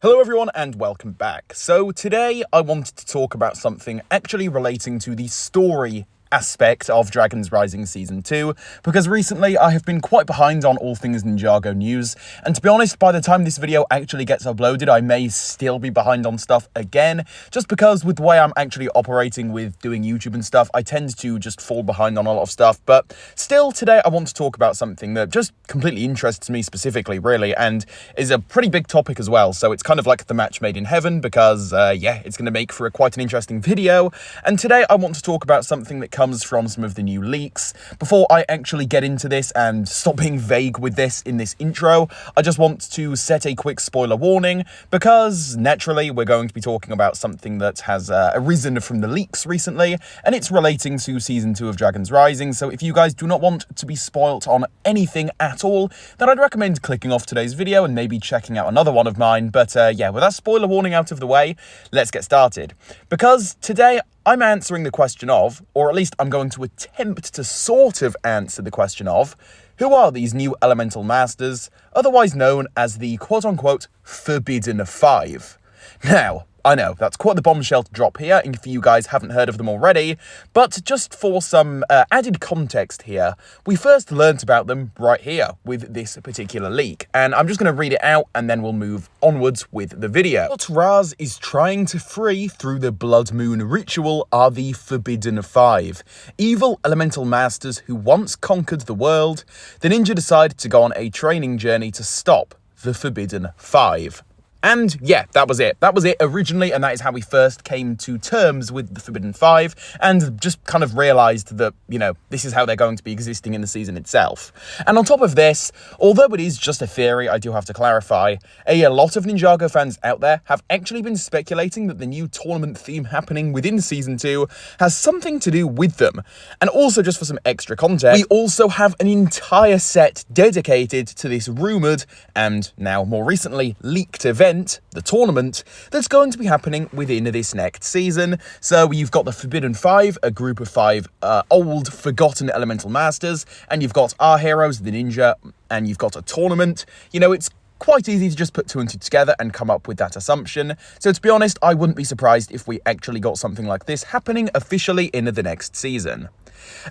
Hello everyone and welcome back. So today I wanted to talk about something actually relating to the story aspect of Dragon's Rising Season 2, because recently I have been quite behind on all things Ninjago news, and to be honest, by the time this video actually gets uploaded, I may still be behind on stuff again, just because with the way I'm actually operating with doing YouTube and stuff, I tend to just fall behind on a lot of stuff. But still, today I want to talk about something that just completely interests me specifically, really, and is a pretty big topic as well, so it's kind of like the match made in heaven, because, yeah, it's going to make for quite an interesting video. And today I want to talk about something that comes from some of the new leaks. Before I actually get into this and stop being vague with this in this intro, I just want to set a quick spoiler warning, because naturally we're going to be talking about something that has arisen from the leaks recently, and it's relating to Season 2 of Dragon's Rising. So if you guys do not want to be spoilt on anything at all, then I'd recommend clicking off today's video and maybe checking out another one of mine. But yeah, with that spoiler warning out of the way, let's get started. Because today I'm answering the question of, or at least I'm going to attempt to sort of answer the question of, who are these new elemental masters, otherwise known as the quote-unquote Forbidden Five? Now, I know, that's quite the bombshell to drop here, if you guys haven't heard of them already, but just for some added context here, we first learnt about them right here with this particular leak, and I'm just going to read it out and then we'll move onwards with the video. What Raz is trying to free through the Blood Moon ritual are the Forbidden Five, evil elemental masters who once conquered the world. The ninja decided to go on a training journey to stop the Forbidden Five. And yeah, that was it. That was it originally, and that is how we first came to terms with the Forbidden Five, and just kind of realised that, you know, this is how they're going to be existing in the season itself. And on top of this, although it is just a theory, I do have to clarify, a lot of Ninjago fans out there have actually been speculating that the new tournament theme happening within Season 2 has something to do with them. And also, just for some extra context, we also have an entire set dedicated to this rumoured, and now more recently leaked event, the tournament, that's going to be happening within this next season. So you've got the Forbidden Five, a group of five old, forgotten elemental masters, and you've got our heroes, the ninja, and you've got a tournament. You know, it's quite easy to just put two and two together and come up with that assumption. So to be honest, I wouldn't be surprised if we actually got something like this happening officially in the next season.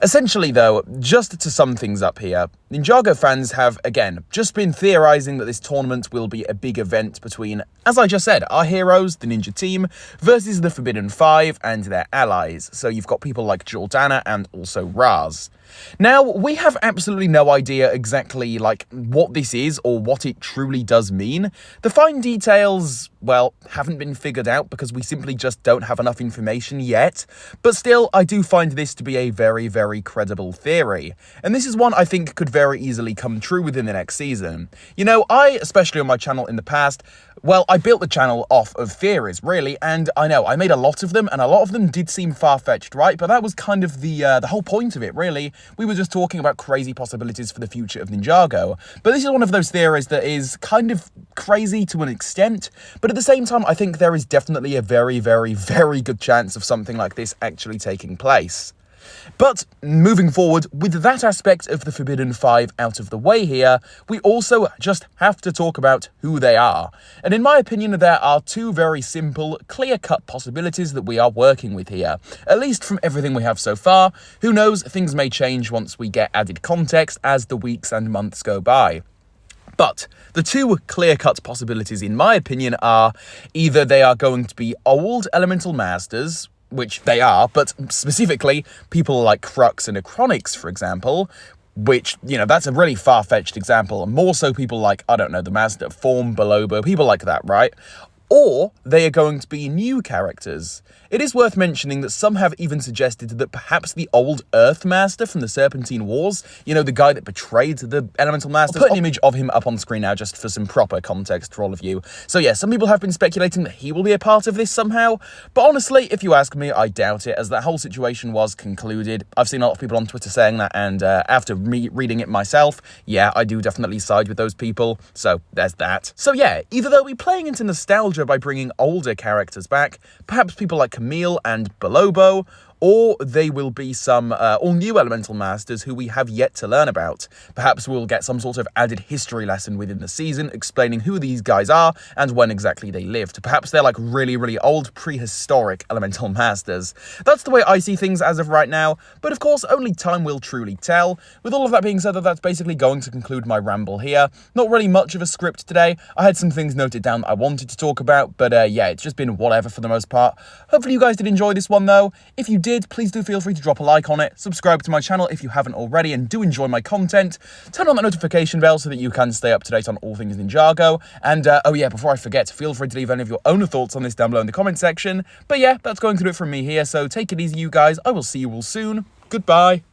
Essentially though, just to sum things up here, Ninjago fans have, again, just been theorising that this tournament will be a big event between, as I just said, our heroes, the ninja team, versus the Forbidden Five and their allies. So you've got people like Jordana and also Raz. Now, we have absolutely no idea exactly, like, what this is or what it truly does mean. The fine details, well, haven't been figured out because we simply just don't have enough information yet. But still, I do find this to be a very, very credible theory. And this is one I think could very easily come true within the next season. You know, I, especially on my channel in the past, well, I built the channel off of theories, really, and I know, I made a lot of them, and a lot of them did seem far-fetched, right? But that was kind of the whole point of it, really. We were just talking about crazy possibilities for the future of Ninjago. But this is one of those theories that is kind of crazy to an extent, but at the same time, I think there is definitely a very, very, very good chance of something like this actually taking place. But moving forward, with that aspect of the Forbidden Five out of the way here, we also just have to talk about who they are. And in my opinion, there are two very simple, clear-cut possibilities that we are working with here. At least from everything we have so far. Who knows, things may change once we get added context as the weeks and months go by. But the two clear-cut possibilities, in my opinion, are either they are going to be old elemental masters, which they are, but specifically people like Crux and Acronix, for example, which, you know, that's a really far-fetched example, and more so people like, I don't know, the Master of Form, Belobo, people like that, right? Or they are going to be new characters. It is worth mentioning that some have even suggested that perhaps the old Earth Master from the Serpentine Wars, you know, the guy that betrayed the Elemental Masters. I'll put an image of him up on screen now just for some proper context for all of you. So yeah, some people have been speculating that he will be a part of this somehow, but honestly, if you ask me, I doubt it, as that whole situation was concluded. I've seen a lot of people on Twitter saying that, and after reading it myself, yeah, I do definitely side with those people, so there's that. So yeah, either they'll be playing into nostalgia by bringing older characters back, perhaps people like Camille and Belobo, or they will be some all-new elemental masters who we have yet to learn about. Perhaps we'll get some sort of added history lesson within the season, explaining who these guys are and when exactly they lived. Perhaps they're like really, really old, prehistoric elemental masters. That's the way I see things as of right now, but of course, only time will truly tell. With all of that being said, that's basically going to conclude my ramble here. Not really much of a script today. I had some things noted down that I wanted to talk about, but yeah, it's just been whatever for the most part. Hopefully you guys did enjoy this one though. If you did, please do feel free to drop a like on it, subscribe to my channel if you haven't already and do enjoy my content, turn on that notification bell so that you can stay up to date on all things Ninjago, and oh yeah, before I forget, feel free to leave any of your own thoughts on this down below in the comment section. But yeah, that's going to do it from me here, so take it easy you guys, I will see you all soon, goodbye.